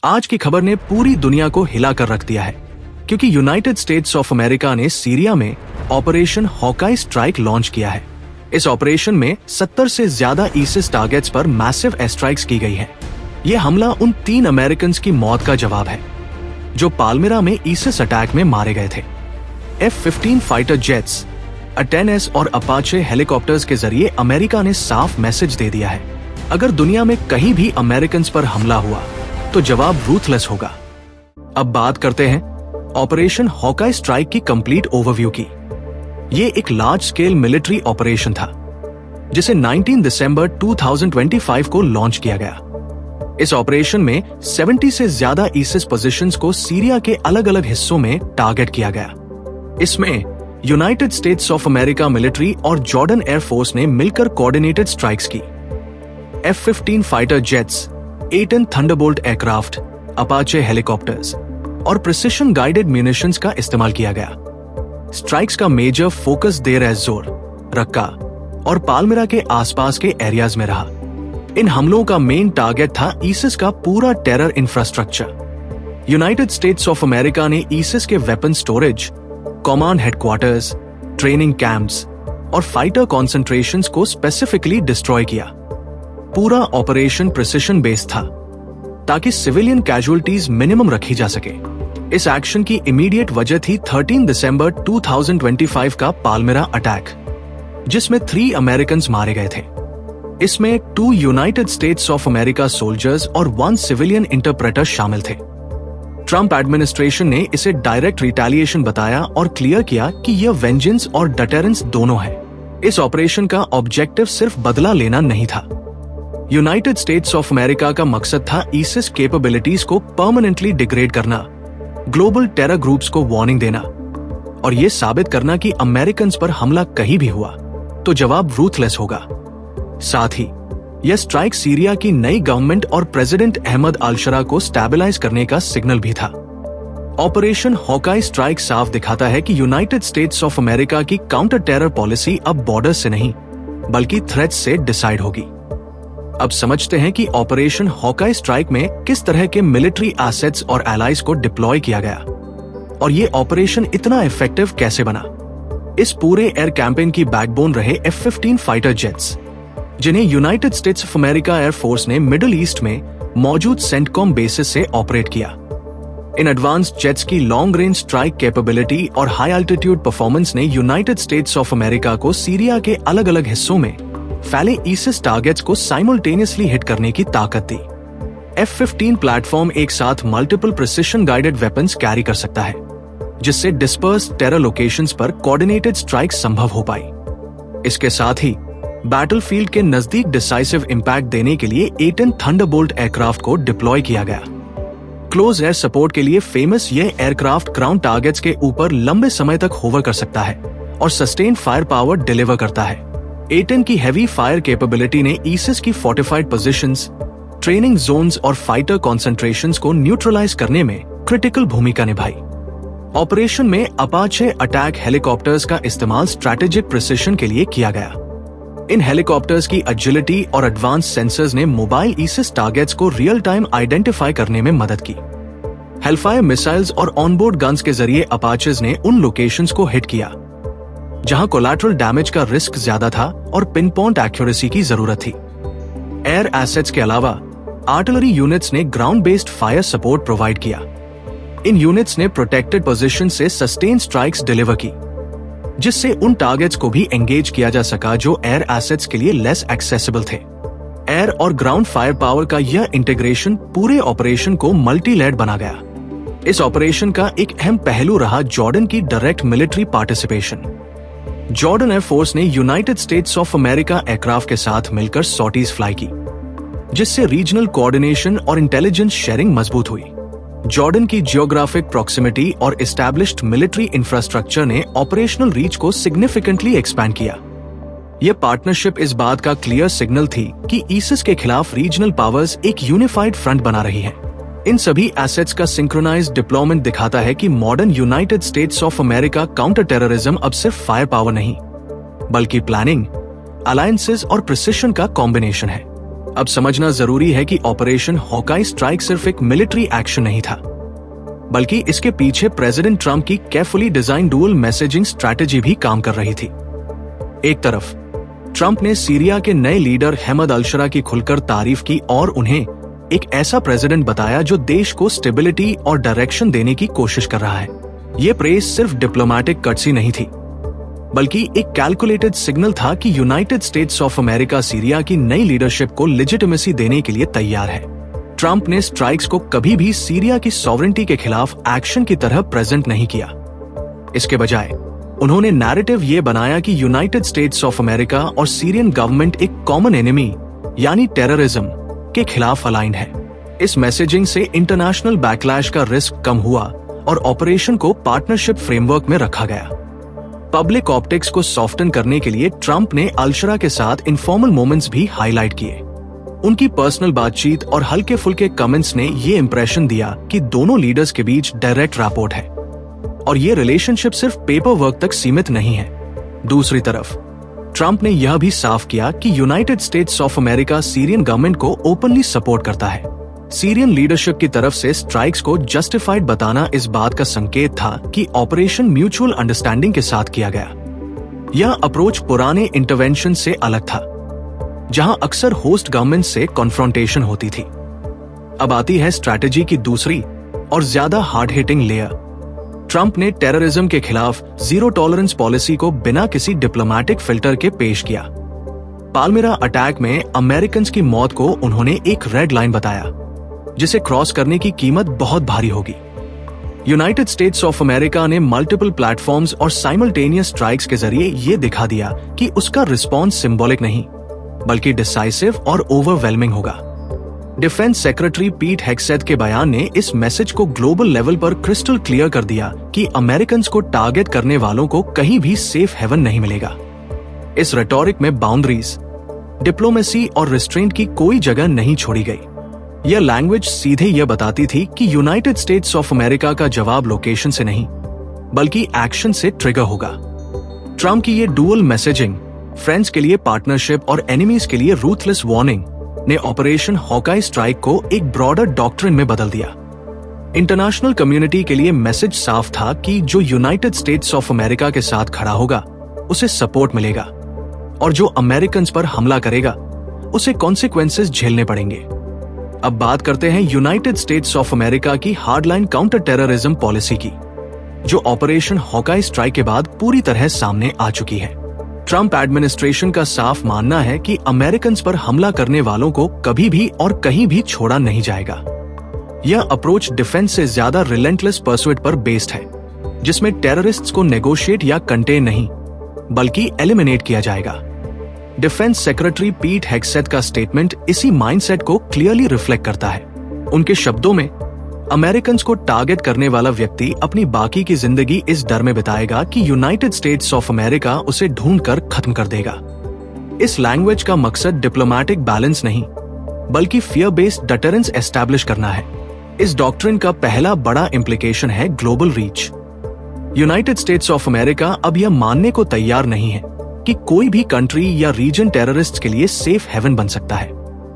आज की खबर ने पूरी दुनिया को हिला कर रख दिया है, क्योंकि यूनाइटेड स्टेट्स ऑफ अमेरिका ने सीरिया में ऑपरेशन हॉकाई स्ट्राइक लॉन्च किया है। इस ऑपरेशन में 70 से ज्यादा ISIS टारगेट्स पर मैसिव एयर स्ट्राइक्स की गई है। यह हमला उन 3 अमेरिकन्स की मौत का जवाब है जो पाल्मिरा में ISIS अटैक में मारे गए थे। F-15 फाइटर जेट्स, A-10S और अपाचे हेलीकॉप्टर्स के जरिए अमेरिका ने साफ मैसेज दे दिया है, अगर दुनिया में कहीं भी अमेरिकन्स पर हमला हुआ तो जवाब रूथलेस होगा। अब बात करते हैं ऑपरेशन हॉकाई स्ट्राइक की कंप्लीट ओवरव्यू की। ये एक लार्ज स्केल मिलिट्री ऑपरेशन था जिसे 19 दिसंबर 2025 को लॉन्च किया गया। इस ऑपरेशन में 70 से ज्यादा ISIS पोजीशंस को सीरिया के अलग अलग हिस्सों में टारगेट किया गया। इसमें United states of America military और जॉर्डन एयरफोर्स ने मिलकर कोऑर्डिनेटेड स्ट्राइक्स की। F-15 fighter jets, A-10 Thunderbolt aircraft, Apache helicopters और प्रिसिशन गाइडेड म्यूनिशंस का इस्तेमाल किया गया। स्ट्राइक्स का मेजर फोकस देर एज जोर, रक्का और पाल्मिरा के आसपास के एरियाज में रहा। इन हमलों का मेन टारगेट था ISIS का पूरा terror infrastructure. United states of America ने ISIS के weapon storage, command headquarters, training camps और फाइटर कॉन्सेंट्रेशंस को स्पेसिफिकली डिस्ट्रॉय किया। पूरा ऑपरेशन प्रिसिशन बेस्ड था ताकि सिविलियन कैजुअलिटीज मिनिमम रखी जा सके। इस एक्शन की इमीडिएट वजह थी 13 दिसंबर 2025 का पाल्मिरा अटैक, जिसमें 3 अमेरिकन्स मारे गए थे। इसमें 2 United states of America soldiers और 1 सिविलियन इंटरप्रेटर शामिल थे। ट्रंप एडमिनिस्ट्रेशन ने इसे डायरेक्ट रिटेलिएशन बताया और क्लियर किया कि यह वेंजेंस और डिटेरेंस दोनों है। इस ऑपरेशन का ऑब्जेक्टिव सिर्फ बदला लेना नहीं था। यूनाइटेड स्टेट्स ऑफ अमेरिका का मकसद था ISIS कैपेबिलिटीज को परमानेंटली डिग्रेड करना, ग्लोबल टेरर ग्रुप्स को वार्निंग देना और यह साबित करना कि अमेरिकन्स पर हमला कहीं भी हुआ तो जवाब रूथलेस होगा। साथ ही यह स्ट्राइक सीरिया की नई गवर्नमेंट और प्रेसिडेंट अहमद अल-शरा को स्टेबलाइज करने का सिग्नल भी था। ऑपरेशन हॉकाई स्ट्राइक साफ दिखाता है कि यूनाइटेड स्टेट्स ऑफ अमेरिका की काउंटर टेरर पॉलिसी अब बॉर्डर से नहीं बल्कि थ्रेट्स से डिसाइड होगी। अब समझते हैं कि ऑपरेशन हॉकाई स्ट्राइक में किस तरह के मिलिट्री एसेट्स और एलाइज को डिप्लॉय किया गया और ये ऑपरेशन इतना इफेक्टिव कैसे बना। इस पूरे एयर कैंपेन की बैकबोन रहे F-15 फाइटर जेट्स, जिन्हें United states of America air force ने मिडिल ईस्ट में मौजूद सेंटकॉम बेसिस से ऑपरेट किया। इन एडवांस्ड जेट्स की लॉन्ग रेंज स्ट्राइक कैपेबिलिटी और हाई एल्टीट्यूड परफॉर्मेंस ने यूनाइटेड स्टेट्स ऑफ अमेरिका को सीरिया के अलग अलग हिस्सों में फैले ISIS टारगेट्स को साइमल्टेनियसली हिट करने की ताकत दी। F-15 प्लेटफॉर्म एक साथ multiple precision guided weapons carry कर सकता है, जिससे डिस्पर्स टेरर लोकेशंस पर कोऑर्डिनेटेड स्ट्राइक संभव हो पाई। इसके साथ ही बैटलफील्ड के नजदीक डिसाइसिव इंपैक्ट देने के लिए A-10 थंडरबोल्ट एयरक्राफ्ट को डिप्लॉय किया गया। क्लोज एयर सपोर्ट के लिए फेमस यह एयरक्राफ्ट ग्राउंड टारगेट्स के ऊपर लंबे समय तक होवर कर सकता है और सस्टेन फायर पावर डिलीवर करता है। A-10 की हैवी फायर कैपेबिलिटी ने ISIS की फोर्टिफाइड पोजीशंस, ट्रेनिंग जोन्स और फाइटर कॉन्सेंट्रेशंस को न्यूट्रलाइज करने में क्रिटिकल भूमिका निभाई। ऑपरेशन में अपाचे अटैक हेलीकॉप्टर्स का इस्तेमाल स्ट्रैटेजिक प्रिसिशन के लिए किया गया। इन हेलीकॉप्टर्स की एजिलिटी और एडवांस सेंसर्स ने मोबाइल ISIS टारगेट्स को रियल टाइम आइडेंटिफाई करने में मदद की। हेलफायर मिसाइल्स और ऑनबोर्ड गन्स के जरिए अपाचेज ने उन लोकेशंस को हिट किया जहां कोलैटरल डैमेज का रिस्क ज्यादा था और पिन पॉइंट एक्यूरेसी की जरूरत थी। एयर एसेट्स के अलावा आर्टिलरी यूनिट्स ने ground based fire support provide किया। इन यूनिट्स ने प्रोटेक्टेड पोजीशन से सस्टेन स्ट्राइक्स डिलीवर की, जिससे उन टारगेट्स को भी एंगेज किया जा सका जो एयर एसेट्स के लिए लेस एक्सेसिबल थे। एयर और ग्राउंड फायर पावर का यह इंटीग्रेशन पूरे ऑपरेशन को मल्टी लेड बना गया। इस ऑपरेशन का एक अहम पहलू रहा जॉर्डन की direct military participation. Jordan air force ने United states of America aircraft के साथ मिलकर सॉर्टीज फ्लाई की, जिससे रीजनल कोऑर्डिनेशन और इंटेलिजेंस शेयरिंग मजबूत हुई। जॉर्डन की जियोग्राफिक प्रॉक्सिमिटी और एस्टैब्लिश्ड मिलिट्री इंफ्रास्ट्रक्चर ने ऑपरेशनल रीच को सिग्निफिकेंटली एक्सपैंड किया। यह पार्टनरशिप इस बात का क्लियर सिग्नल थी कि ISIS के खिलाफ रीजनल पावर्स एक यूनिफाइड फ्रंट बना रही हैं। इन सभी एसेट्स का सिंक्रोनाइज्ड डिप्लॉयमेंट दिखाता है कि modern United states of America counter terrorism अब सिर्फ फायर पावर नहीं, बल्कि प्लानिंग, अलायंसेस और प्रिसिशन का कॉम्बिनेशन है। अब समझना जरूरी है कि ऑपरेशन हॉकाई स्ट्राइक सिर्फ एक मिलिट्री एक्शन नहीं था, बल्कि इसके पीछे प्रेसिडेंट ट्रंप की carefully design dual messaging strategy भी काम कर रही थी। एक तरफ ट्रंप ने सीरिया के नए लीडर अहमद अल-शरा की खुलकर तारीफ की और उन्हें एक ऐसा प्रेसिडेंट बताया जो देश को स्टेबिलिटी और डायरेक्शन देने की कोशिश कर रहा है। ये प्रेस सिर्फ डिप्लोमेटिक कर्टसी नहीं थी, बल्कि एक कैलकुलेटेड सिग्नल था कि United states of America Syria की नई लीडरशिप को लेजिटिमेसी देने के लिए तैयार है। ट्रंप ने स्ट्राइक्स को कभी भी सीरिया की सॉवरेंटी के खिलाफ एक्शन की तरह प्रेजेंट नहीं किया। इसके बजाय उन्होंने नैरेटिव ये बनाया कि यूनाइटेड स्टेट्स ऑफ अमेरिका और सीरियन गवर्नमेंट एक कॉमन एनिमी यानी टेररिज्म के खिलाफ अलाइंड है। इस मैसेजिंग से इंटरनेशनल बैकलैश का रिस्क कम हुआ और ऑपरेशन को पार्टनरशिप फ्रेमवर्क में रखा गया। पब्लिक ऑप्टिक्स को सॉफ्टन करने के लिए ट्रंप ने अल-शरा के साथ इनफॉर्मल मोमेंट्स भी हाईलाइट किए। उनकी पर्सनल बातचीत और हल्के फुल्के कमेंट्स ने ये इंप्रेशन दिया कि दोनों लीडर्स के बीच डायरेक्ट रैपोर्ट है और ये रिलेशनशिप सिर्फ पेपर वर्क तक सीमित नहीं है। दूसरी तरफ ट्रंप ने यह भी साफ किया कि United states of America Syrian government को ओपनली सपोर्ट करता है। सीरियन लीडरशिप की तरफ से स्ट्राइक्स को जस्टिफाइड बताना इस बात का संकेत था कि ऑपरेशन म्यूचुअल अंडरस्टैंडिंग के साथ किया गया। यह अप्रोच पुराने इंटरवेंशन से अलग था, जहां अक्सर होस्ट गवर्नमेंट से कॉन्फ्रंटेशन होती थी। अब आती है स्ट्रैटेजी की दूसरी और ज्यादा हार्ड हिटिंग लेयर। ट्रंप ने टेररिज्म के खिलाफ जीरो टॉलरेंस पॉलिसी को बिना किसी डिप्लोमेटिक फिल्टर के पेश किया। पाल्मिरा अटैक में अमेरिकन की मौत को उन्होंने एक रेड लाइन बताया, जिसे क्रॉस करने की कीमत बहुत भारी होगी। यूनाइटेड स्टेट्स ऑफ अमेरिका ने मल्टीपल प्लेटफॉर्म्स और साइमल्टेनियस स्ट्राइक्स के जरिए ये दिखा दिया कि उसका रिस्पॉन्स सिंबॉलिक नहीं, बल्कि डिसाइसिव और ओवरवेलमिंग होगा। डिफेंस सेक्रेटरी पीट हेग्सेथ के बयान ने इस मैसेज को ग्लोबल लेवल पर क्रिस्टल क्लियर कर दिया कि अमेरिकन को टारगेट करने वालों को कहीं भी सेफ हेवन नहीं मिलेगा। इस रेटोरिक में बाउंड्रीज, डिप्लोमेसी और रिस्ट्रेंट की कोई जगह नहीं छोड़ी गई। यह लैंग्वेज सीधे यह बताती थी कि यूनाइटेड स्टेट्स ऑफ अमेरिका का जवाब लोकेशन से नहीं, बल्कि एक्शन से ट्रिगर होगा। ट्रंप की ये डुअल मैसेजिंग, फ्रेंड्स के लिए पार्टनरशिप और एनिमीज के लिए रूथलेस वार्निंग, ने ऑपरेशन हॉकाई स्ट्राइक को एक ब्रॉडर डॉक्ट्रिन में बदल दिया। इंटरनेशनल कम्युनिटी के लिए मैसेज साफ था कि जो यूनाइटेड स्टेट्स ऑफ अमेरिका के साथ खड़ा होगा उसे सपोर्ट मिलेगा, और जो अमेरिकन पर हमला करेगा उसे कॉन्सिक्वेंसेस झेलने पड़ेंगे। अब बात करते हैं यूनाइटेड स्टेट्स ऑफ अमेरिका की हार्डलाइन काउंटर टेररिज्म पॉलिसी की, जो ऑपरेशन हॉकाई स्ट्राइक के बाद पूरी तरह सामने आ चुकी है। ट्रंप एडमिनिस्ट्रेशन का साफ मानना है कि अमेरिकन पर हमला करने वालों को कभी भी और कहीं भी छोड़ा नहीं जाएगा। यह अप्रोच डिफेंस से ज्यादा रिलेंटलेस परसुएट पर बेस्ड है, जिसमें टेररिस्ट्स को नेगोशिएट या कंटेन नहीं, बल्कि एलिमिनेट किया जाएगा। डिफेंस सेक्रेटरी पीट हेग्सेथ का स्टेटमेंट इसी माइंडसेट को क्लियरली रिफ्लेक्ट करता है। उनके शब्दों में, अमेरिकन को टारगेट करने वाला व्यक्ति अपनी बाकी की जिंदगी इस डर में बिताएगा कि यूनाइटेड स्टेट्स ऑफ अमेरिका उसे ढूंढकर खत्म कर देगा। इस लैंग्वेज का मकसद डिप्लोमेटिक बैलेंस नहीं, बल्कि फियर बेस्ड डिटरेंस एस्टैब्लिश करना है। इस डॉक्ट्रिन का पहला बड़ा इम्प्लीकेशन है global reach. United states of America अब यह मानने को तैयार नहीं है कि कोई भी कंट्री या रीजन टेररिस्ट के लिए सेफ हेवन बन सकता है।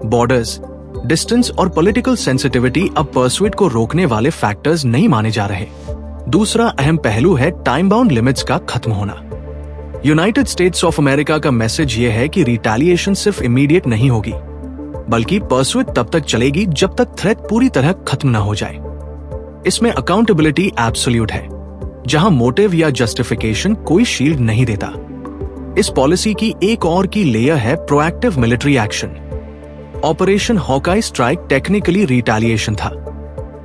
बॉर्डर्स, डिस्टेंस और पॉलिटिकल सेंसिटिविटी अब परसुएट को रोकने वाले फैक्टर्स नहीं माने जा रहे। दूसरा अहम पहलू है टाइम बाउंड लिमिट्स का खत्म होना। यूनाइटेड स्टेट्स ऑफ अमेरिका का मैसेज ये है कि रिटेलिएशन सिर्फ इमीडिएट नहीं होगी, बल्कि परसुएट तब तक चलेगी जब तक थ्रेट पूरी तरह खत्म न हो जाए। इसमें अकाउंटेबिलिटी एब्सोल्यूट है, जहां मोटिव या जस्टिफिकेशन कोई शील्ड नहीं देता। इस पॉलिसी की एक और की लेयर है proactive military action. Operation Hawkeye strike technically retaliation था,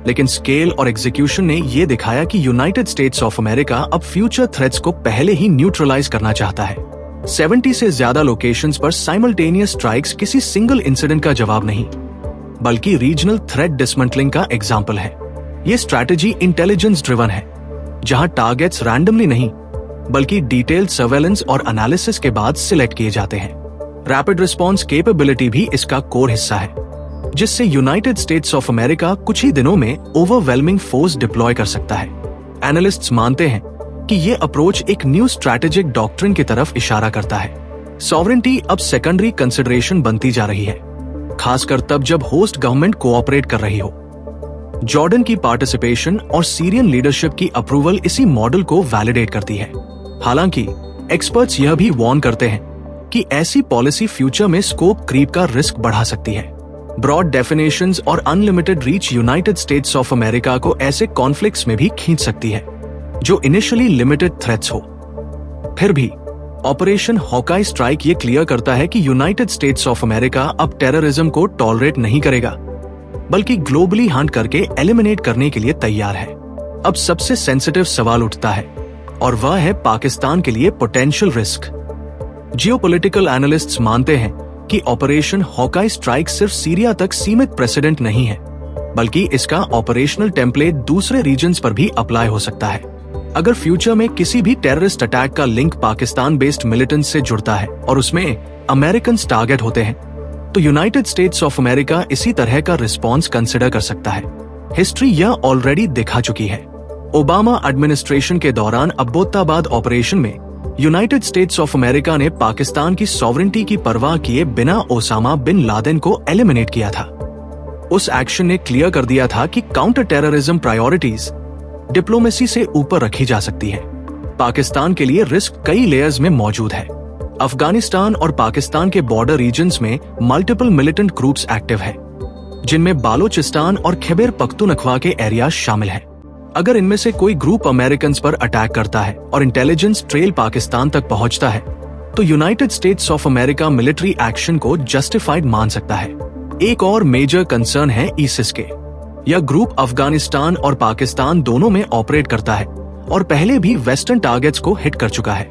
लेकिन स्केल और एग्जीक्यूशन ने यह दिखाया कि यूनाइटेड स्टेट्स ऑफ अमेरिका अब फ्यूचर थ्रेट्स को पहले ही न्यूट्रलाइज करना चाहता है। 70 से ज्यादा लोकेशंस पर साइमल्टेनियस स्ट्राइक्स किसी सिंगल इंसिडेंट का जवाब नहीं, बल्कि रीजनल थ्रेट डिसमेंटलिंग का एग्जाम्पल है। ये स्ट्रैटेजी इंटेलिजेंस ड्रिवन है, जहां टारगेट्स रैंडमली नहीं, बल्कि डिटेल्ड सर्वेलेंस और एनालिसिस के बाद सिलेक्ट किए जाते हैं। रैपिड रिस्पॉन्स कैपेबिलिटी भी इसका कोर हिस्सा है, जिससे यूनाइटेड स्टेट्स ऑफ अमेरिका कुछ ही दिनों में ओवरवेलमिंग फोर्स डिप्लॉय कर सकता है। एनालिस्ट्स मानते हैं कि ये अप्रोच एक न्यू स्ट्रैटेजिक डॉक्ट्रिन की तरफ इशारा करता है। सॉवरेंटी अब सेकेंडरी कंसिडरेशन बनती जा रही है। खासकर तब जब होस्ट गवर्नमेंट कोऑपरेट कर रही हो। जॉर्डन की पार्टिसिपेशन और सीरियन लीडरशिप की अप्रूवल इसी मॉडल को वैलिडेट करती है। हालांकि एक्सपर्ट्स यह भी वार्न करते हैं कि ऐसी पॉलिसी फ्यूचर में स्कोप क्रीप का रिस्क बढ़ा सकती है। ब्रॉड डेफिनेशंस और unlimited reach United states of America को ऐसे कॉन्फ्लिक्ट्स में भी खींच सकती है जो इनिशियली लिमिटेड थ्रेट्स हो। फिर भी ऑपरेशन हॉकाई स्ट्राइक ये क्लियर करता है कि यूनाइटेड स्टेट्स ऑफ अमेरिका अब टेररिज्म को टॉलरेट नहीं करेगा, बल्कि ग्लोबली हंट करके एलिमिनेट करने के लिए तैयार है। अब सबसे सेंसिटिव सवाल उठता है और वह है पाकिस्तान के लिए पोटेंशियल रिस्क। जियोपॉलिटिकल एनालिस्ट्स मानते हैं कि ऑपरेशन हॉकाई स्ट्राइक सिर्फ सीरिया तक सीमित प्रेसिडेंट नहीं है, बल्कि इसका ऑपरेशनल टेम्पलेट दूसरे रीजन्स पर भी अप्लाई हो सकता है। अगर फ्यूचर में किसी भी टेररिस्ट अटैक का लिंक पाकिस्तान बेस्ड मिलिटेंट्स से जुड़ता है और उसमें अमेरिकन टारगेट होते हैं, तो यूनाइटेड स्टेट्स ऑफ अमेरिका इसी तरह का रिस्पॉन्स कंसिडर कर सकता है। हिस्ट्री यह ऑलरेडी दिखा चुकी है। ओबामा एडमिनिस्ट्रेशन के दौरान अब्बोत्ताबाद ऑपरेशन में यूनाइटेड स्टेट्स ऑफ अमेरिका ने पाकिस्तान की सॉवरेंटी की परवाह किए बिना ओसामा बिन लादेन को एलिमिनेट किया था। उस एक्शन ने क्लियर कर दिया था कि काउंटर टेररिज्म प्रायोरिटीज डिप्लोमेसी से ऊपर रखी जा सकती है। पाकिस्तान के लिए रिस्क कई लेयर्स में मौजूद है। अफगानिस्तान और पाकिस्तान के बॉर्डर रीजन्स में मल्टीपल मिलिटेंट ग्रुप्स एक्टिव है, जिनमें बालोचिस्तान और खैबर पख्तूनख्वा के एरियाज शामिल हैं। अगर इनमें से कोई ग्रुप अमेरिकन पर अटैक करता है और इंटेलिजेंस ट्रेल पाकिस्तान तक पहुंचता है, तो United states of America military action को जस्टिफाइड मान सकता है। एक और मेजर कंसर्न है ISIS के। यह ग्रुप अफगानिस्तान और पाकिस्तान दोनों में ऑपरेट करता है और पहले भी वेस्टर्न टारगेट्स को हिट कर चुका है।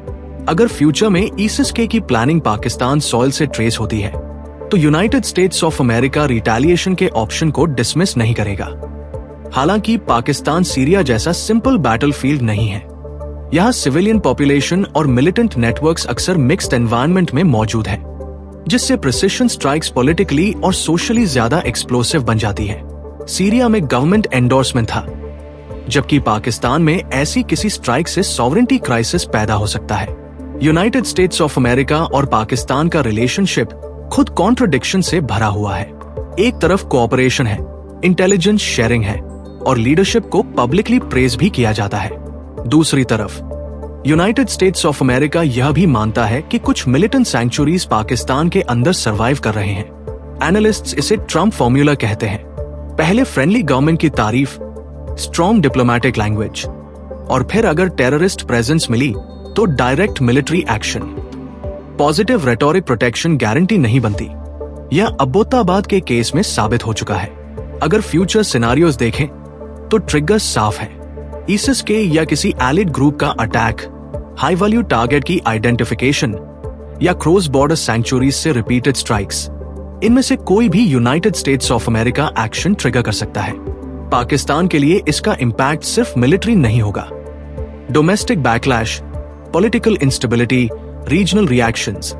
अगर फ्यूचर में ISIS की प्लानिंग पाकिस्तान सॉइल से ट्रेस होती है, तो United states of America retaliation के ऑप्शन को डिसमिस नहीं करेगा। हालांकि पाकिस्तान सीरिया जैसा सिंपल बैटलफील्ड नहीं है। यहाँ सिविलियन पॉपुलेशन और मिलिटेंट नेटवर्क्स अक्सर मिक्स्ड एनवायरनमेंट में मौजूद है, जिससे प्रिसिशन स्ट्राइक्स पॉलिटिकली और सोशली ज्यादा एक्सप्लोसिव बन जाती है। सीरिया में गवर्नमेंट एंडोर्समेंट था, जबकि पाकिस्तान में ऐसी किसी स्ट्राइक से सॉवरेंटी क्राइसिस पैदा हो सकता है। यूनाइटेड स्टेट्स ऑफ अमेरिका और पाकिस्तान का रिलेशनशिप खुद कॉन्ट्रडिक्शन से भरा हुआ है। एक तरफ कोऑपरेशन है, इंटेलिजेंस शेयरिंग है और लीडरशिप को पब्लिकली प्रेज भी किया जाता है। दूसरी तरफ यूनाइटेड स्टेट्स ऑफ अमेरिका यह भी मानता है कि कुछ मिलिटेंट सैंक्चुरीज पाकिस्तान के अंदर सरवाइव कर रहे हैं। एनालिस्ट्स इसे ट्रम्प फॉर्मूला कहते हैं। पहले फ्रेंडली गवर्नमेंट की तारीफ, स्ट्रॉन्ग डिप्लोमेटिक लैंग्वेज और फिर अगर टेररिस्ट प्रेजेंस मिली तो direct military action. Positive rhetoric protection guarantee नहीं बनती। यह अब्बोत्ताबाद के केस में साबित हो चुका है। अगर फ्यूचर सिनारियोज देखें तो ट्रिगर साफ है। ISIS के या किसी एलिड ग्रुप का अटैक, हाई वैल्यू टारगेट की आइडेंटिफिकेशन या क्रॉस बॉर्डर सैंक्चुरीज से रिपीटेड स्ट्राइक्स, इनमें से कोई भी United states of America action trigger कर सकता है। पाकिस्तान के लिए इसका इंपैक्ट सिर्फ मिलिट्री नहीं होगा। Domestic backlash, political instability, regional reactions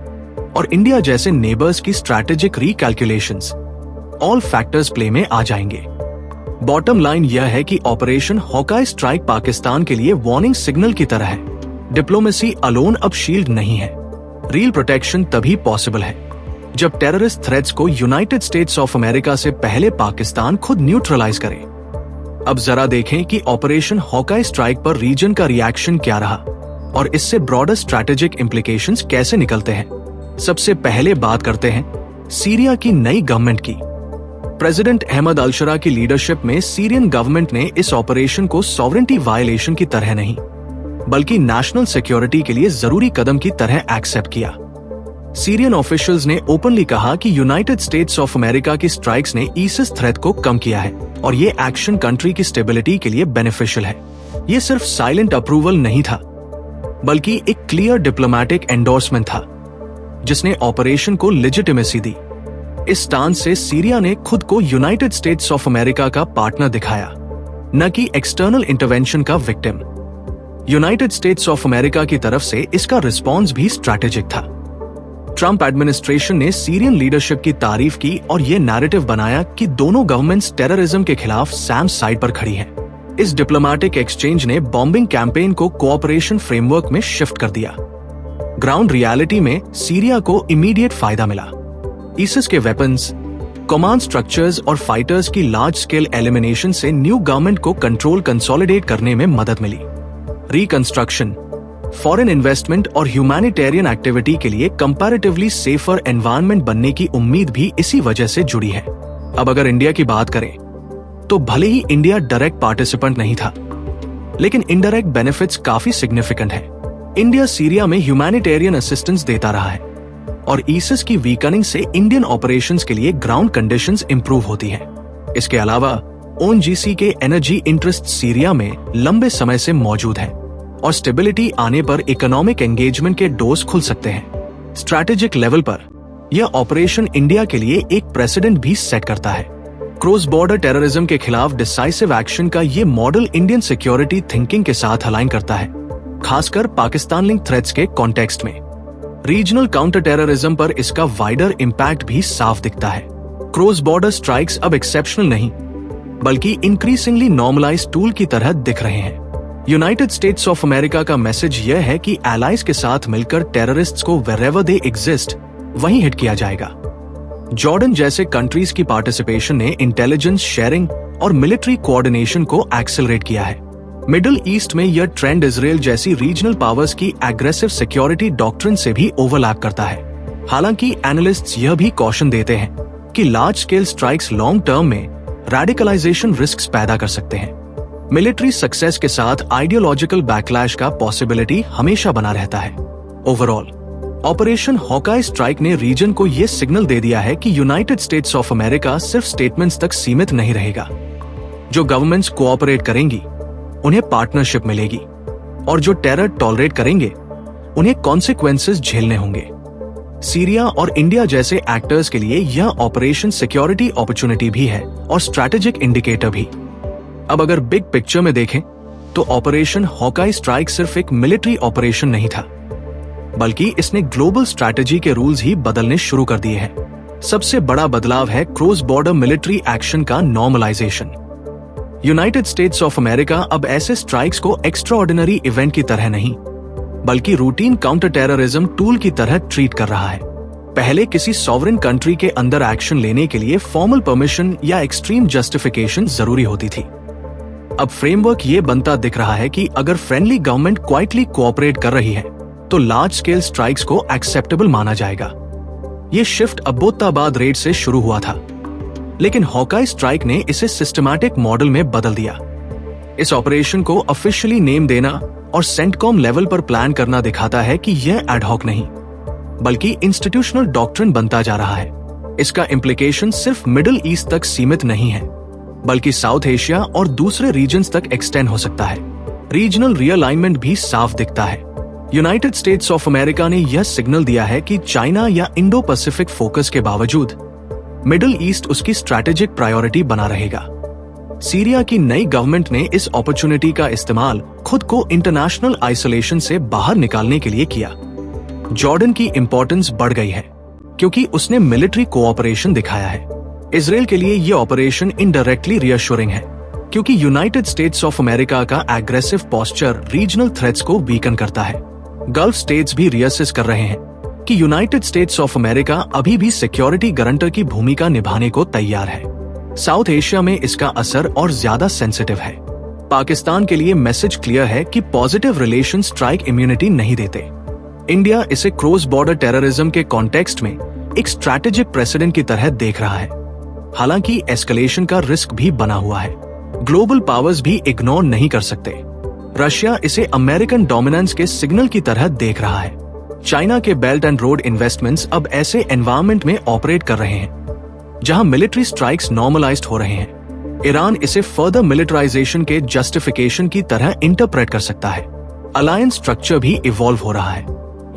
और इंडिया जैसे नेबर्स की स्ट्रैटेजिक रिकैल्कुलेशंस, ऑल फैक्टर्स प्ले में आ जाएंगे। बॉटम लाइन यह है कि ऑपरेशन हॉकाई स्ट्राइक पाकिस्तान के लिए वार्निंग सिग्नल की तरह है। डिप्लोमेसी अलोन अब शील्ड नहीं है। रियल प्रोटेक्शन तभी पॉसिबल है जब टेररिस्ट थ्रेट्स को यूनाइटेड स्टेट्स ऑफ अमेरिका से पहले पाकिस्तान खुद न्यूट्रलाइज करे। अब जरा देखें कि ऑपरेशन हॉकाई स्ट्राइक पर रीजन का रिएक्शन क्या रहा और इससे ब्रॉडर स्ट्रैटेजिक इम्प्लीकेशंस कैसे निकलते हैं। सबसे पहले बात करते हैं सीरिया की नई गवर्नमेंट की। प्रेसिडेंट अहमद अल-शरा की लीडरशिप में सीरियन गवर्नमेंट ने इस ऑपरेशन को सॉवरेंटी वायलेशन की तरह नहीं, बल्कि नेशनल सिक्योरिटी के लिए जरूरी कदम की तरह एक्सेप्ट किया। सीरियन ऑफिशियल्स ने ओपनली कहा कि यूनाइटेड स्टेट्स ऑफ अमेरिका की स्ट्राइक्स ने ISIS थ्रेट को कम किया है और ये एक्शन कंट्री की स्टेबिलिटी के लिए बेनिफिशियल है। ये सिर्फ साइलेंट अप्रूवल नहीं था, बल्कि एक क्लियर डिप्लोमेटिक एंडोर्समेंट था जिसने ऑपरेशन को लेजिटिमेसी दी। इस स्टांस से सीरिया ने खुद को यूनाइटेड स्टेट्स ऑफ अमेरिका का पार्टनर दिखाया, न कि एक्सटर्नल इंटरवेंशन का victim. United states of America की तरफ से इसका रिस्पॉन्स भी स्ट्रैटेजिक था। ट्रम्प एडमिनिस्ट्रेशन ने सीरियन लीडरशिप की तारीफ की और ये नैरेटिव बनाया कि दोनों गवर्नमेंट्स टेररिज्म के खिलाफ सैम साइड पर खड़ी हैं। इस डिप्लोमेटिक एक्सचेंज ने बॉम्बिंग कैंपेन को कोऑपरेशन फ्रेमवर्क में शिफ्ट कर दिया। ग्राउंड रियलिटी में सीरिया को इमीडिएट फायदा मिला। ISIS के वेपन्स, कमांड स्ट्रक्चर्स और फाइटर्स की लार्ज स्केल एलिमिनेशन से न्यू गवर्नमेंट को कंट्रोल कंसोलिडेट करने में मदद मिली। रिकंस्ट्रक्शन, फॉरेन इन्वेस्टमेंट और ह्यूमैनिटेरियन एक्टिविटी के लिए कंपैरेटिवली सेफर एनवायरनमेंट बनने की उम्मीद भी इसी वजह से जुड़ी है। अब अगर इंडिया की बात करें तो भले ही इंडिया डायरेक्ट पार्टिसिपेंट नहीं था, लेकिन इनडायरेक्ट बेनिफिट्स काफी सिग्निफिकेंट है। इंडिया सीरिया में ह्यूमैनिटेरियन असिस्टेंस देता रहा है और ईसिस की वीकनिंग से इंडियन ऑपरेशंस के लिए ग्राउंड कंडीशंस इंप्रूव होती हैं। इसके अलावा ओएनजीसी के एनर्जी इंटरेस्ट सीरिया में लंबे समय से मौजूद है और स्टेबिलिटी आने पर इकोनॉमिक एंगेजमेंट के डोर्स खुल सकते हैं। स्ट्रैटेजिक लेवल पर यह ऑपरेशन इंडिया के लिए एक प्रेसिडेंट भी सेट करता है। क्रॉस बॉर्डर टेररिज्म के खिलाफ डिसाइसिव एक्शन का ये मॉडल इंडियन सिक्योरिटी थिंकिंग के साथ अलाइन करता है, खासकर पाकिस्तान लिंक थ्रेट्स के कॉन्टेक्स्ट में। रीजनल काउंटर टेररिज्म पर इसका वाइडर इम्पैक्ट भी साफ दिखता है। क्रॉस बॉर्डर स्ट्राइक्स अब एक्सेप्शनल नहीं बल्कि इंक्रीजिंगली नॉर्मलाइज्ड टूल की तरह दिख रहे हैं। यूनाइटेड स्टेट्स ऑफ अमेरिका का मैसेज यह है कि एलाइज के साथ मिलकर टेररिस्ट्स को वेरेवर दे एग्जिस्ट वहीं हिट किया जाएगा। जॉर्डन जैसे कंट्रीज की पार्टिसिपेशन ने इंटेलिजेंस शेयरिंग और मिलिट्री कोऑर्डिनेशन को एक्सेलरेट किया है। मिडिल ईस्ट में यह ट्रेंड इजराइल जैसी रीजनल पावर्स की एग्रेसिव सिक्योरिटी डॉक्ट्रिन से भी ओवरलैप करता है। हालांकि एनालिस्ट्स यह भी कॉशन देते हैं कि large scale strikes long term में रेडिकलाइजेशन रिस्क्स पैदा कर सकते हैं। मिलिट्री सक्सेस के साथ आइडियोलॉजिकल बैकलैश का पॉसिबिलिटी हमेशा बना रहता है। ओवरऑल ऑपरेशन हॉकाई स्ट्राइक ने रीजन को यह सिग्नल दे दिया है कि यूनाइटेड स्टेट्स ऑफ अमेरिका सिर्फ स्टेटमेंट्स तक सीमित नहीं रहेगा। जो गवर्नमेंट्स कोऑपरेट करेंगी उन्हें पार्टनरशिप मिलेगी और जो टेरर टॉलरेट करेंगे उन्हें कॉन्सिक्वेंसेस झेलने होंगे। सीरिया और इंडिया जैसे एक्टर्स के लिए यह ऑपरेशन सिक्योरिटी अपॉर्चुनिटी भी है और स्ट्रैटेजिक इंडिकेटर भी। अब अगर बिग पिक्चर में देखें तो ऑपरेशन हॉकाई स्ट्राइक सिर्फ एक मिलिट्री ऑपरेशन नहीं था, बल्कि इसने ग्लोबल स्ट्रैटेजी के रूल्स ही बदलने शुरू कर दिए हैं। सबसे बड़ा बदलाव है क्रॉस बॉर्डर मिलिट्री एक्शन का normalisation. United states of America अब ऐसे स्ट्राइक्स को एक्स्ट्राऑर्डिनरी इवेंट की तरह नहीं बल्कि रूटीन काउंटर टेररिज्म टूल की तरह ट्रीट कर रहा है। पहले किसी सॉवरेन कंट्री के अंदर एक्शन लेने के लिए फॉर्मल परमिशन या एक्सट्रीम जस्टिफिकेशन जरूरी होती थी। अब फ्रेमवर्क ये बनता दिख रहा है कि अगर फ्रेंडली गवर्नमेंट क्वाइटली कोऑपरेट कर रही है तो लार्ज स्केल स्ट्राइक्स को एक्सेप्टेबल माना जाएगा। ये शिफ्ट अब्बोत्ताबाद रेड से शुरू हुआ था, लेकिन हॉकाई स्ट्राइक ने इसे सिस्टमैटिक मॉडल में बदल दिया। इस ऑपरेशन को ऑफिशियली नेम देना और सेंटकॉम लेवल पर प्लान करना दिखाता है कि यह एडहॉक नहीं बल्कि इंस्टीट्यूशनल डॉक्ट्रिन बनता जा रहा है। इसका इम्प्लीकेशन सिर्फ मिडिल ईस्ट तक सीमित नहीं है बल्कि साउथ एशिया और दूसरे रीजन्स तक एक्सटेंड हो सकता है। रीजनल रीअलाइनमेंट भी साफ दिखता है। यूनाइटेड स्टेट्स ऑफ अमेरिका ने यह सिग्नल दिया है कि चाइना या इंडो पैसिफिक फोकस के बावजूद मिडिल ईस्ट उसकी स्ट्रैटेजिक प्रायोरिटी बना रहेगा। सीरिया की नई गवर्नमेंट ने इस अपॉर्चुनिटी का इस्तेमाल खुद को इंटरनेशनल आइसोलेशन से बाहर निकालने के लिए किया। जॉर्डन की इंपॉर्टेंस बढ़ गई है क्योंकि उसने मिलिट्री कोऑपरेशन दिखाया है। इजराइल के लिए यह ऑपरेशन इनडायरेक्टली रियश्योरिंग है क्योंकि यूनाइटेड स्टेट्स ऑफ अमेरिका का एग्रेसिव पोस्चर रीजनल थ्रेट्स को वीकन करता है। गल्फ स्टेट्स भी रियसेस कर रहे हैं कि यूनाइटेड स्टेट्स ऑफ अमेरिका अभी भी सिक्योरिटी गारंटर की भूमिका निभाने को तैयार है। साउथ एशिया में इसका असर और ज्यादा सेंसिटिव है। पाकिस्तान के लिए मैसेज क्लियर है कि पॉजिटिव रिलेशन स्ट्राइक इम्यूनिटी नहीं देते। इंडिया इसे क्रॉस बॉर्डर टेररिज्म के कॉन्टेक्स्ट में एक स्ट्रैटेजिक प्रेसिडेंट की तरह देख रहा है। हालांकि एस्केलेशन का रिस्क भी बना हुआ है। ग्लोबल पावर्स भी इग्नोर नहीं कर सकते। रशिया इसे अमेरिकन डोमिनेंस के सिग्नल की तरह देख रहा है। चाइना के बेल्ट एंड रोड इन्वेस्टमेंट्स अब ऐसे एनवायरनमेंट में ऑपरेट कर रहे हैं जहां मिलिट्री स्ट्राइक्स नॉर्मलाइज्ड हो रहे हैं। ईरान इसे फर्दर मिलिटराइजेशन के जस्टिफिकेशन की तरह इंटरप्रेट कर सकता है। अलायंस स्ट्रक्चर भी इवॉल्व हो रहा है।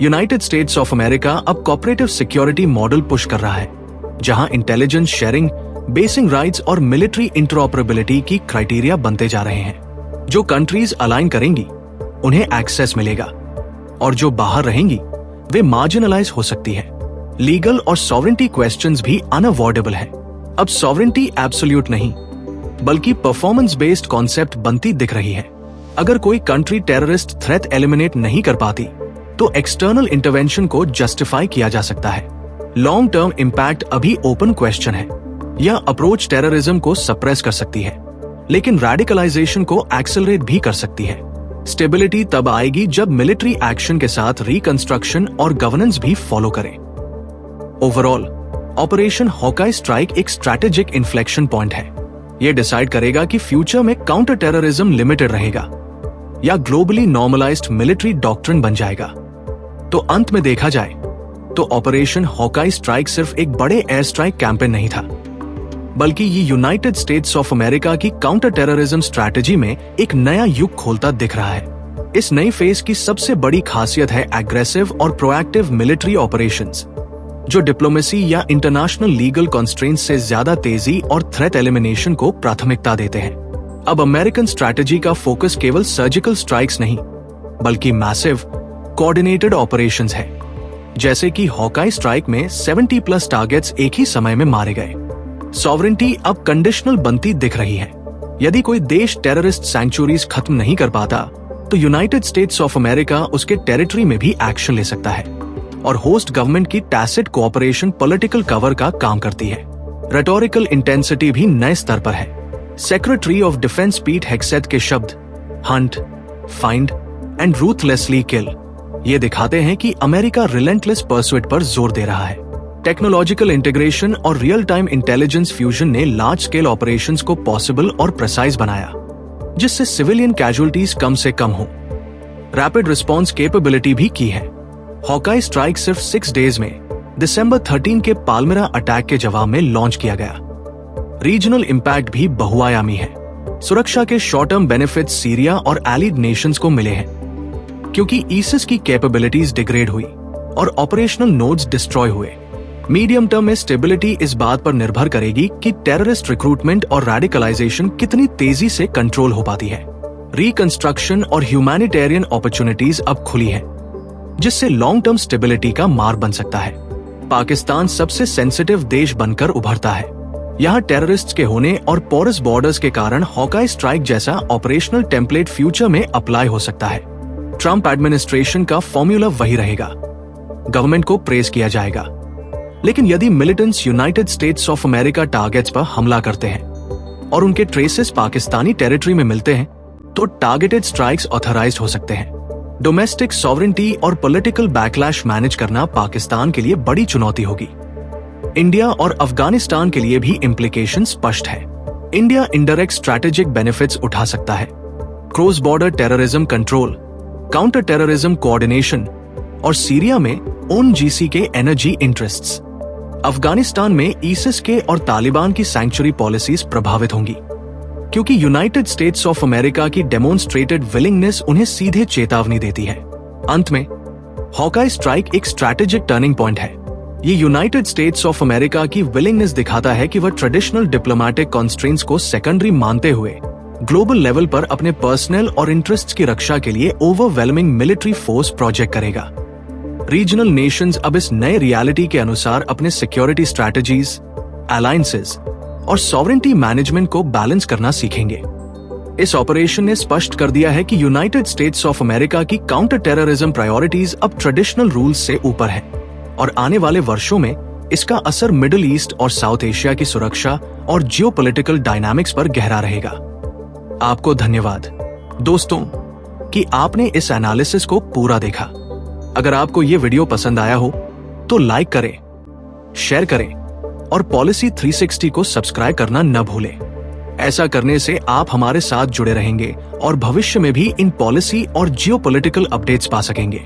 यूनाइटेड स्टेट्स ऑफ अमेरिका अब कोऑपरेटिव सिक्योरिटी मॉडल पुश कर रहा है जहां इंटेलिजेंस शेयरिंग, बेसिंग राइट्स और मिलिट्री इंटरऑपरेबिलिटी की क्राइटेरिया बनते जा रहे हैं। जो कंट्रीज अलाइन करेंगी उन्हें एक्सेस मिलेगा और जो बाहर रहेंगी वे मार्जिनलाइज हो सकती है। लीगल और सॉवरेंटी क्वेश्चंस भी अनअवॉइडेबल है। अब सॉवरेंटी एब्सोल्यूट नहीं बल्कि परफॉर्मेंस बेस्ड कॉन्सेप्ट बनती दिख रही है। अगर कोई कंट्री टेररिस्ट थ्रेट एलिमिनेट नहीं कर पाती तो एक्सटर्नल इंटरवेंशन को जस्टिफाई किया जा सकता है। लॉन्ग टर्म इम्पैक्ट अभी ओपन क्वेश्चन है। यह अप्रोच टेररिज्म को सप्रेस कर सकती है, लेकिन रेडिकलाइजेशन को एक्सेलरेट भी कर सकती है। स्टेबिलिटी तब आएगी जब मिलिट्री एक्शन के साथ रिकंस्ट्रक्शन और गवर्नेंस भी फॉलो करें। ओवरऑल ऑपरेशन हॉकाई स्ट्राइक एक स्ट्रैटेजिक इन्फ्लेक्शन पॉइंट है। यह डिसाइड करेगा कि फ्यूचर में काउंटर टेररिज्म लिमिटेड रहेगा या ग्लोबली नॉर्मलाइज्ड मिलिट्री डॉक्ट्रिन बन जाएगा। तो अंत में देखा जाए तो ऑपरेशन हॉकाई स्ट्राइक सिर्फ एक बड़े एयर स्ट्राइक कैंपेन नहीं था, बल्कि ये यूनाइटेड स्टेट्स ऑफ अमेरिका की काउंटर टेररिज्म स्ट्रैटेजी में एक नया युग खोलता दिख रहा है। इस नई फेज की सबसे बड़ी खासियत है एग्रेसिव और प्रोएक्टिव मिलिट्री ऑपरेशंस, जो डिप्लोमेसी या इंटरनेशनल लीगल कॉन्स्ट्रेंट्स से ज्यादा तेजी और थ्रेट एलिमिनेशन को प्राथमिकता देते हैं। अब अमेरिकन स्ट्रैटेजी का फोकस केवल सर्जिकल स्ट्राइक्स नहीं, बल्कि मैसिव कोऑर्डिनेटेड ऑपरेशंस है। जैसे कि हॉकाई स्ट्राइक में 70+ टारगेट्स एक ही समय में मारे गए। सॉवरेनिटी अब कंडीशनल बनती दिख रही है। यदि कोई देश टेररिस्ट सैंक्चुरीज खत्म नहीं कर पाता, तो यूनाइटेड स्टेट्स ऑफ अमेरिका उसके टेरिटरी में भी एक्शन ले सकता है। और होस्ट गवर्नमेंट की टैसिट कोऑपरेशन पॉलिटिकल कवर का काम करती है। रेटोरिकल इंटेंसिटी भी नए स्तर पर है। सेक्रेटरी ऑफ डिफेंस पीट हेग्सेथ के शब्द हंट, फाइंड एंड रूथलेसली किल ये दिखाते हैं कि अमेरिका रिलेंटलेस परसुएट पर जोर दे रहा है। टेक्नोलॉजिकल इंटीग्रेशन और रियल टाइम इंटेलिजेंस फ्यूजन ने लार्ज स्केल ऑपरेशंस को पॉसिबल और प्रिसाइज बनाया, जिससे सिविलियन कैजुअलिटीज कम से कम हो। रैपिड रिस्पांस कैपेबिलिटी भी की है। हॉकाई स्ट्राइक सिर्फ 6 डेज में दिसंबर 13 के पाल्मिरा अटैक के जवाब में लॉन्च किया गया। रीजनल इंपैक्ट भी बहुआयामी है। सुरक्षा के शॉर्ट टर्म बेनिफिट्स सीरिया और एलिड नेशंस को मिले हैं, क्योंकि ISIS की कैपेबिलिटीज डिग्रेड हुई और ऑपरेशनल नोड्स डिस्ट्रॉय हुए। मीडियम टर्म में स्टेबिलिटी इस बात पर निर्भर करेगी कि टेररिस्ट रिक्रूटमेंट और रेडिकलाइजेशन कितनी तेजी से कंट्रोल हो पाती है। रिकंस्ट्रक्शन और ह्यूमैनिटेरियन अपॉर्चुनिटीज अब खुली है, जिससे लॉन्ग टर्म स्टेबिलिटी का मार्ग बन सकता है। पाकिस्तान सबसे सेंसिटिव देश बनकर उभरता है। यहाँ टेररिस्ट्स के होने और पोरस बॉर्डर्स के कारण हॉकाई स्ट्राइक जैसा ऑपरेशनल टेम्पलेट फ्यूचर में अप्लाई हो सकता है। ट्रंप एडमिनिस्ट्रेशन का फॉर्मूला वही रहेगा, गवर्नमेंट को प्रेज किया जाएगा, लेकिन यदि militants United states of America targets पर हमला करते हैं और उनके ट्रेसेस पाकिस्तानी टेरिटरी में मिलते हैं, तो टारगेटेड स्ट्राइक्स ऑथराइज्ड हो सकते हैं। डोमेस्टिक सॉवरेनिटी और पॉलिटिकल बैकलैश मैनेज करना पाकिस्तान के लिए बड़ी चुनौती होगी। इंडिया और अफगानिस्तान के लिए भी इम्प्लीकेशन स्पष्ट है। इंडिया इनडायरेक्ट स्ट्रैटेजिक बेनिफिट्स उठा सकता है। Cross border terrorism control, counter terrorism coordination और सीरिया में ONGC के एनर्जी इंटरेस्ट्स। अफगानिस्तान में ISIS के और तालिबान की सैंक्चुरी पॉलिसीज प्रभावित होंगी, क्योंकि यूनाइटेड स्टेट्स ऑफ अमेरिका की डेमोन्स्ट्रेटेड विलिंगनेस उन्हें सीधे चेतावनी देती है। अंत में हॉकाई स्ट्राइक एक स्ट्रैटेजिक टर्निंग पॉइंट है। ये यूनाइटेड स्टेट्स ऑफ अमेरिका की विलिंगनेस दिखाता है कि वह ट्रेडिशनल डिप्लोमेटिक कॉन्स्ट्रेंट्स को सेकेंडरी मानते हुए ग्लोबल लेवल पर अपने पर्सनल और इंटरेस्ट्स की रक्षा के लिए ओवरवेलमिंग मिलिट्री फोर्स प्रोजेक्ट करेगा। रीजनल नेशंस अब इस नए रियलिटी के अनुसार अपने सिक्योरिटी स्ट्रैटेजीज, अलायंसेस और सॉवरेनिटी मैनेजमेंट को बैलेंस करना सीखेंगे। इस ऑपरेशन ने स्पष्ट कर दिया है कि यूनाइटेड स्टेट्स ऑफ अमेरिका की काउंटर टेररिज्म प्रायोरिटीज अब ट्रेडिशनल रूल्स से ऊपर है और आने वाले वर्षों में इसका असर मिडिल ईस्ट और साउथ एशिया की सुरक्षा और जियोपॉलिटिकल डायनामिक्स पर गहरा रहेगा। आपको धन्यवाद दोस्तों कि आपने इस एनालिसिस को पूरा देखा। अगर आपको ये वीडियो पसंद आया हो तो लाइक करें, शेयर करें और पॉलिसी 360 को सब्सक्राइब करना न भूलें। ऐसा करने से आप हमारे साथ जुड़े रहेंगे और भविष्य में भी इन पॉलिसी और जियोपॉलिटिकल अपडेट्स पा सकेंगे।